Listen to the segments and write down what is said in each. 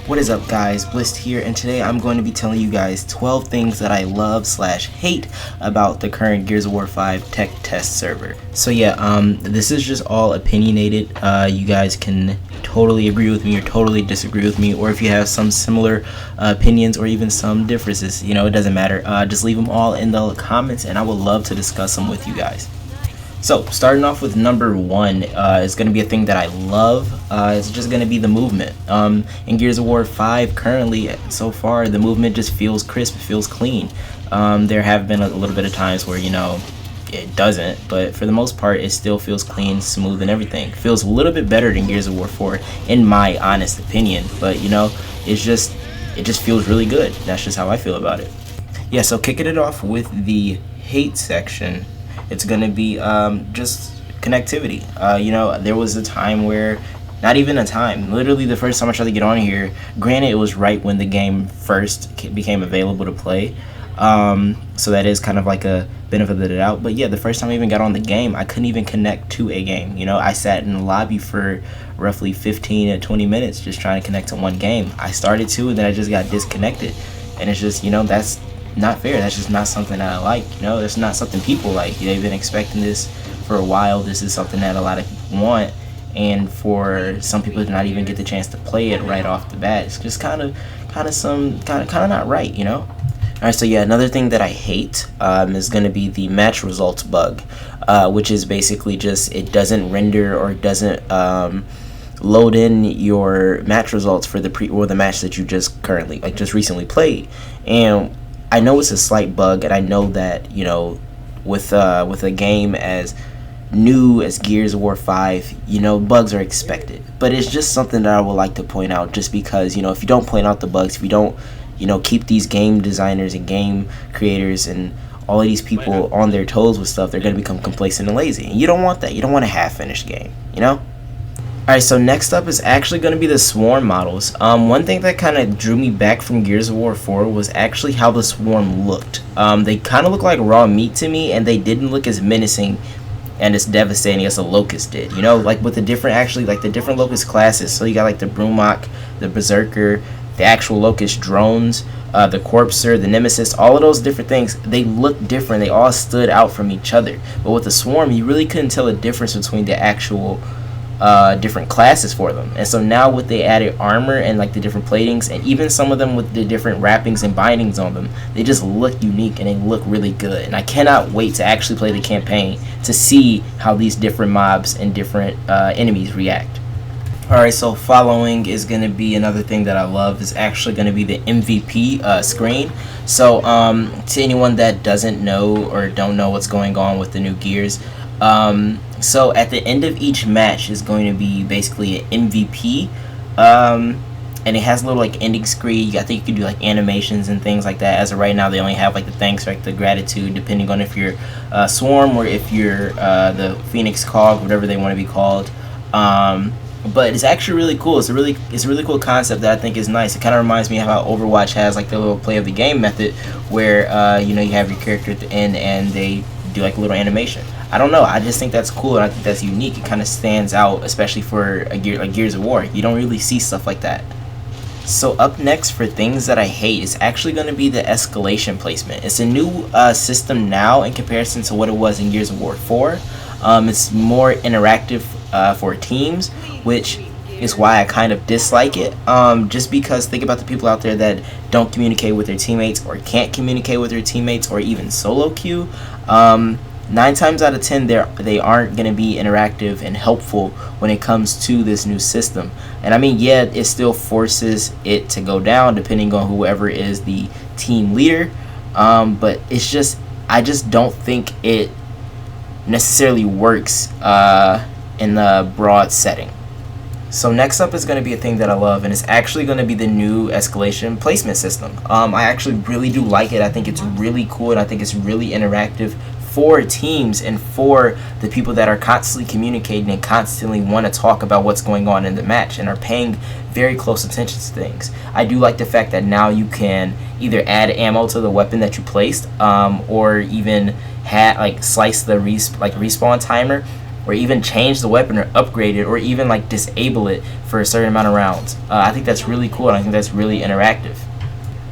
What is up, guys? Blist here, and today I'm going to be telling you guys 12 things that I love / hate about the current Gears of War 5 tech test server. So yeah, this is just all opinionated. You guys can totally agree with me or totally disagree with me, or if you have some similar opinions or even some differences, you know, it doesn't matter. Just leave them all in the comments, and I would love to discuss them with you guys. So, starting off with number one, is going to be a thing that I love. It's just going to be the movement. In Gears of War 5, currently, so far, the movement just feels crisp, it feels clean. There have been a little bit of times where, you know, it doesn't, but for the most part, it still feels clean, smooth, and everything. Feels a little bit better than Gears of War 4, in my honest opinion. But, you know, it just feels really good. That's just how I feel about it. Yeah, so kicking it off with the hate section, it's going to be just connectivity. You know, there was a time where, not even a time, literally the first time I tried to get on here, granted it was right when the game first became available to play, so that is kind of like a benefit of the doubt. But yeah, the first time I even got on the game, I couldn't even connect to a game. You know, I sat in the lobby for roughly 15 to 20 minutes just trying to connect to one game. I started to, and then I just got disconnected, and it's just, you know, that's not fair. That's just not something that I like. You know, that's not something people like. They've been expecting this for a while. This is something that a lot of people want, and for some people to not even get the chance to play it right off the bat, it's just kind of not right, you know. Alright, so yeah, another thing that I hate is going to be the match results bug, which is basically just it doesn't render or doesn't load in your match results for the match that you just recently played. And I know it's a slight bug, and I know that, you know, with a game as new as Gears of War 5, you know, bugs are expected. But it's just something that I would like to point out, just because, you know, if you don't point out the bugs, if you don't, you know, keep these game designers and game creators and all of these people on their toes with stuff, they're going to become complacent and lazy. And you don't want that. You don't want a half-finished game, you know? Alright, so next up is actually going to be the Swarm models. One thing that kind of drew me back from Gears of War 4 was actually how the Swarm looked. They kind of look like raw meat to me, and they didn't look as menacing and as devastating as the Locust did. You know, like with the different Locust classes. So you got like the Brumok, the Berserker, the actual Locust drones, the Corpser, the Nemesis, all of those different things, they look different. They all stood out from each other. But with the Swarm, you really couldn't tell a difference between the actual different classes for them. And so now with the added armor and like the different platings, and even some of them with the different wrappings and bindings on them, they just look unique and they look really good. And I cannot wait to actually play the campaign to see how these different mobs and different enemies react. Alright, so following is going to be another thing that I love, is actually going to be the MVP screen. So to anyone that doesn't know or don't know what's going on with the new Gears, so at the end of each match is going to be basically an MVP, and it has a little like ending screen. I think you can do like animations and things like that. As of right now, they only have like the thanks, like the gratitude, depending on if you're Swarm or if you're the Phoenix Cog, whatever they want to be called. But it's actually really cool. It's a really cool concept that I think is nice. It kind of reminds me of how Overwatch has like the little play of the game method, where you know, you have your character at the end and they do like a little animation. I don't know, I just think that's cool, and I think that's unique. It kind of stands out, especially for a Gears of War. You don't really see stuff like that. So up next for things that I hate is actually going to be the Escalation Placement. It's a new system now in comparison to what it was in Gears of War 4. It's more interactive for teams, which is why I kind of dislike it. Just because, think about the people out there that don't communicate with their teammates or can't communicate with their teammates or even solo queue. 9 times out of 10 they aren't going to be interactive and helpful when it comes to this new system. And I mean, yeah, it still forces it to go down depending on whoever is the team leader, but it's just, I just don't think it necessarily works in the broad setting. So next up is going to be a thing that I love, and it's actually going to be the new Escalation Placement system. I actually really do like it. I think it's really cool, and I think it's really interactive for teams and for the people that are constantly communicating and constantly want to talk about what's going on in the match and are paying very close attention to things. I do like the fact that now you can either add ammo to the weapon that you placed, or even slice the respawn timer, or even change the weapon or upgrade it or even like disable it for a certain amount of rounds. I think that's really cool, and I think that's really interactive.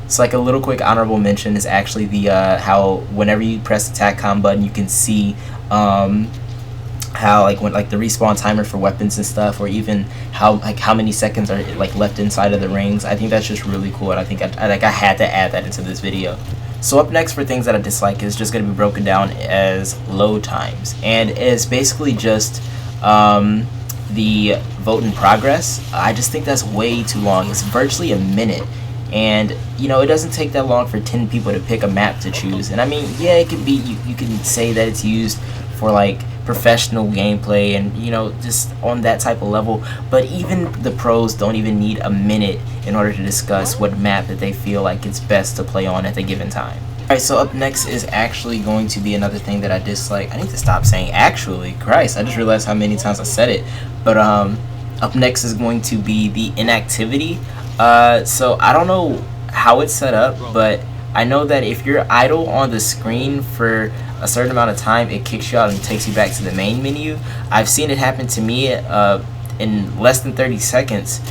So like a little quick honorable mention is actually the how whenever you press the TACCOM button, you can see how like when like the respawn timer for weapons and stuff, or even how many seconds are like left inside of the rings. I think that's just really cool, and I think I had to add that into this video. So up next for things that I dislike is just going to be broken down as load times, and it's basically just the vote in progress. I just think that's way too long. It's virtually a minute, and you know, it doesn't take that long for 10 people to pick a map to choose. And I mean, yeah, it could be, you can say that it's used for like professional gameplay and, you know, just on that type of level, but even the pros don't even need a minute in order to discuss what map that they feel like it's best to play on at the given time. Alright, so up next is actually going to be another thing that I dislike. I need to stop saying actually. Christ, I just realized how many times I said it. But up next is going to be the inactivity. So I don't know how it's set up, but I know that if you're idle on the screen for a certain amount of time, it kicks you out and takes you back to the main menu. I've seen it happen to me in less than 30 seconds,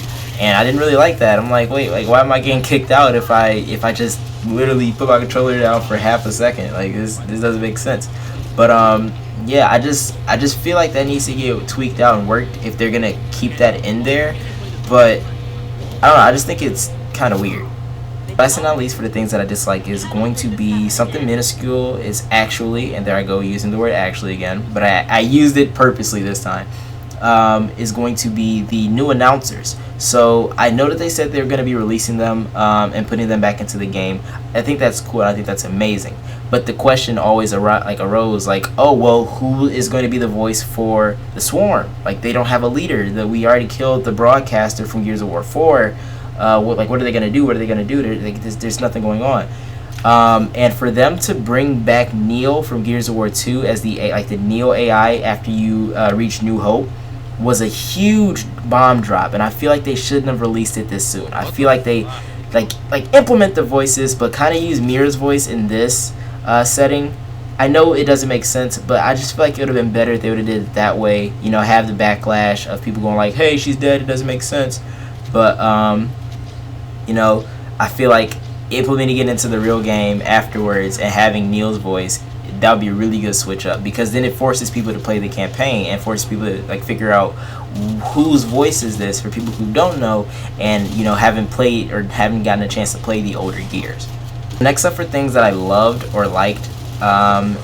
and I didn't really like that. I'm like, wait, like, why am I getting kicked out if I just literally put my controller down for half a second? Like, this doesn't make sense. But yeah, I just feel like that needs to get tweaked out and worked if they're gonna keep that in there. But I don't know, I just think it's kind of weird. Last and not least for the things that I dislike is going to be something minuscule. Is actually, and there I go using the word actually again, but I used it purposely this time, is going to be the new announcers. So I know that they said they're going to be releasing them and putting them back into the game. I think that's cool. I think that's amazing. But the question always arose like, oh, well, who is going to be the voice for the Swarm? Like, they don't have a leader. We already killed the broadcaster from Gears of War 4. What are they going to do? What are they going to do? There's nothing going on. And for them to bring back Neil from Gears of War 2 as the Neil AI after you reach New Hope was a huge bomb drop, and I feel like they shouldn't have released it this soon. I feel like they like implement the voices, but kind of use Mira's voice in this setting. I know it doesn't make sense, but I just feel like it would have been better if they would have did it that way. You know, have the backlash of people going like, "Hey, she's dead. It doesn't make sense." But you know, I feel like implementing it into the real game afterwards and having Neil's voice, that would be a really good switch up, because then it forces people to play the campaign and forces people to like figure out whose voice is this for people who don't know and, you know, haven't played or haven't gotten a chance to play the older Gears. Next up for things that I loved or liked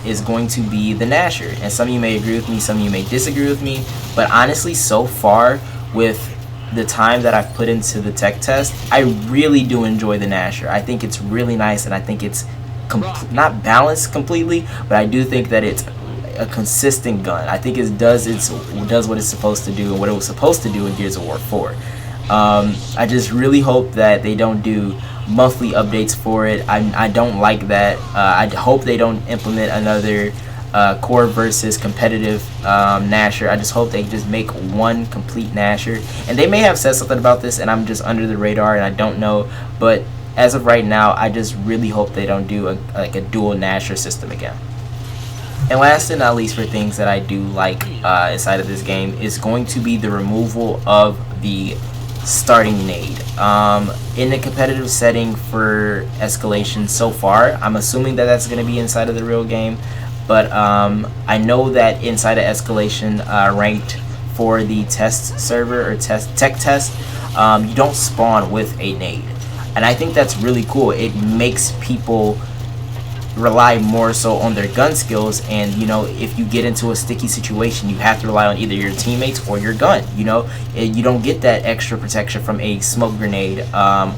is going to be the Nasher, and some of you may agree with me, some of you may disagree with me, but honestly, so far with the time that I've put into the tech test, I really do enjoy the Nasher. I think it's really nice, and I think it's not balanced completely, but I do think that it's a consistent gun. I think it does what it's supposed to do and what it was supposed to do in Gears of War 4. I just really hope that they don't do monthly updates for it. I don't like that. I hope they don't implement another core versus competitive Nasher. I just hope they just make one complete Nasher, and they may have said something about this and I'm just under the radar and I don't know, but as of right now, I just really hope they don't do a dual Nasher system again. And last and not least for things that I do like inside of this game is going to be the removal of the starting nade. In the competitive setting for Escalation so far, I'm assuming that that's going to be inside of the real game, but I know that inside of Escalation ranked for the test server or tech test, you don't spawn with a nade. And I think that's really cool. It makes people rely more so on their gun skills, and you know, if you get into a sticky situation, you have to rely on either your teammates or your gun. You know, you don't get that extra protection from a smoke grenade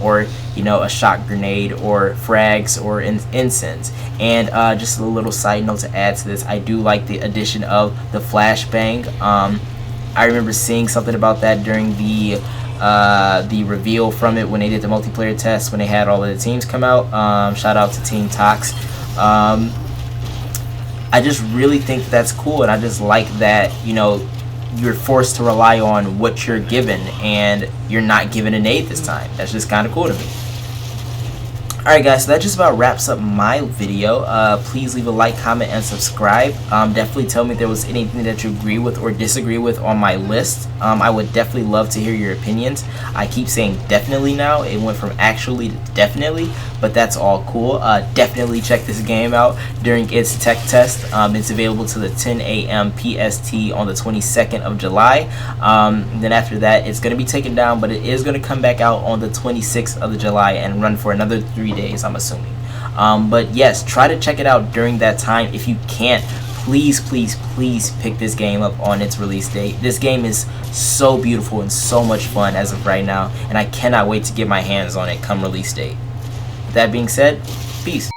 or, you know, a shot grenade or frags or incense. And just a little side note to add to this, I do like the addition of the flashbang. I remember seeing something about that during the reveal from it when they did the multiplayer test, when they had all of the teams come out. Shout out to Team Tox. I just really think that's cool, and I just like that, you know, you're forced to rely on what you're given and you're not given a nade this time. That's just kind of cool to me. Alright guys, so that just about wraps up my video. Please leave a like, comment, and subscribe. Definitely tell me if there was anything that you agree with or disagree with on my list. I would definitely love to hear your opinions. I keep saying definitely now. It went from actually to definitely, but that's all cool. Definitely check this game out during its tech test. It's available to the 10 a.m. PST on the 22nd of July. Then after that, it's going to be taken down, but it is going to come back out on the 26th of July and run for another 3 days, I'm assuming. But yes, try to check it out during that time. If you can't, please pick this game up on its release date. This game is so beautiful and so much fun as of right now, and I cannot wait to get my hands on it come release date. With that being said, peace.